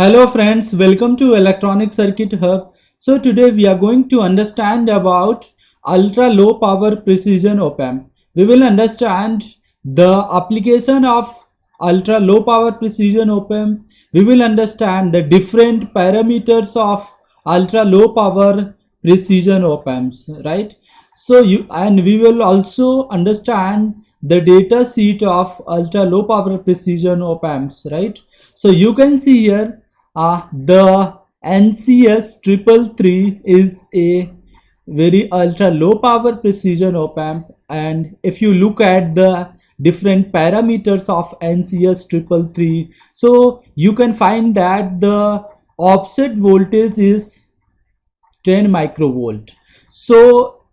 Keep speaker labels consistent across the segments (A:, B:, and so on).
A: Hello friends, welcome to Electronic Circuit Hub. So today we are going to understand about ultra low power precision op-amp. We will understand the application of ultra low power precision op-amp. We will understand the different parameters of ultra low power precision op-amps, right? We will also understand the data sheet of ultra low power precision op-amps, right? So you can see here the NCS 333 is a very ultra low power precision op-amp, and if you look at the different parameters of NCS 333, so you can find that the offset voltage is 10 microvolt. So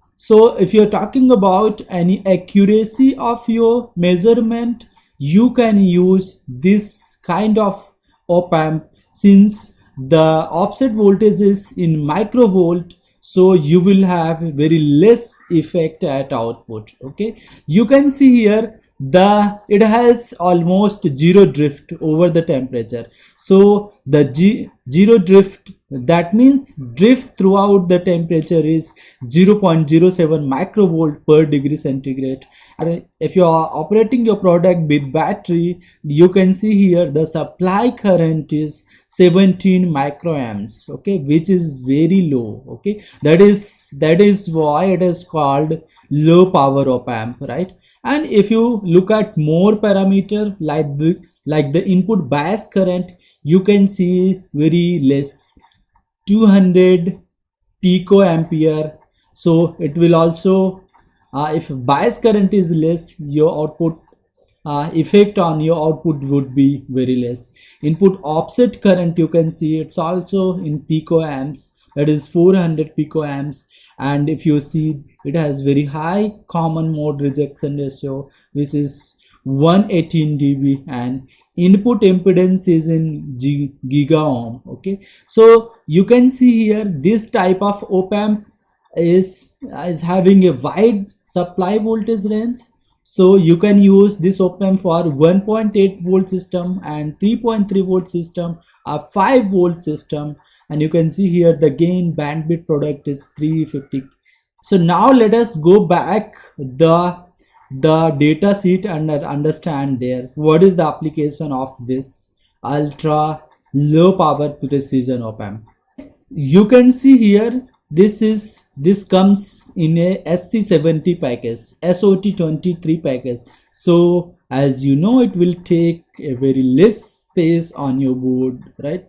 A: if you're talking about any accuracy of your measurement, you can use this kind of op-amp. Since the offset voltage is in microvolt, so you will have very less effect at output. Okay, you can see here it has almost zero drift over the temperature. So the zero drift, that means drift throughout the temperature is 0.07 microvolt per degree centigrade. And if you are operating your product with battery, you can see here the supply current is 17 microamps, okay, which is very low. Okay, that is why it is called low power op amp, right? And if you look at more parameter like the input bias current, you can see very less, 200 picoampere. So it will also if bias current is less, your output effect on your output would be very less. Input offset current, you can see it's also in picoamps, that is 400 picoamps. And if you see, it has very high common mode rejection ratio, which is 118 dB, and input impedance is in giga ohm. Okay, so you can see here this type of op-amp is having a wide supply voltage range. So you can use this op-amp for 1.8 volt system and 3.3 volt system, a 5 volt system. And you can see here the gain bandwidth product is 350. So now let us go back the data sheet and understand there what is the application of this ultra low power precision op-amp. You can see here this comes in a SC70 package, SOT23 package. So as you know, it will take a very less space on your board, right?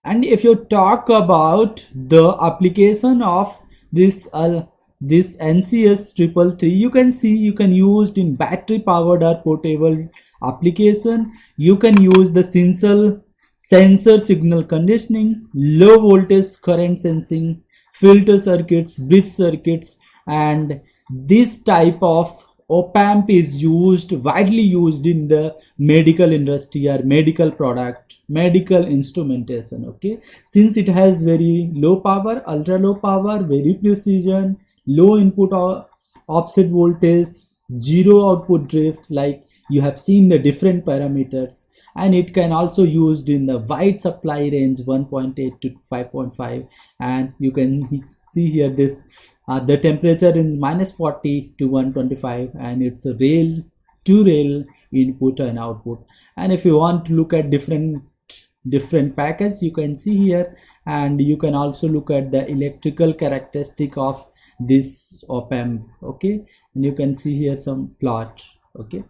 A: And if you talk about the application of this NCS 333, you can see you can use it in battery powered or portable application. You can use the sensor signal conditioning, low voltage current sensing, filter circuits, bridge circuits, and this type of op-amp is widely used in the medical industry or medical instrumentation. Okay, since it has very low power, ultra low power, very precision, low input offset voltage, zero output drift, like you have seen the different parameters, and it can also used in the wide supply range 1.8 to 5.5. And you can see here this the temperature is -40 to 125, and it's a rail to rail input and output. And if you want to look at different packets, you can see here, and you can also look at the electrical characteristic of this op-amp. Okay, and you can see here some plot. Okay,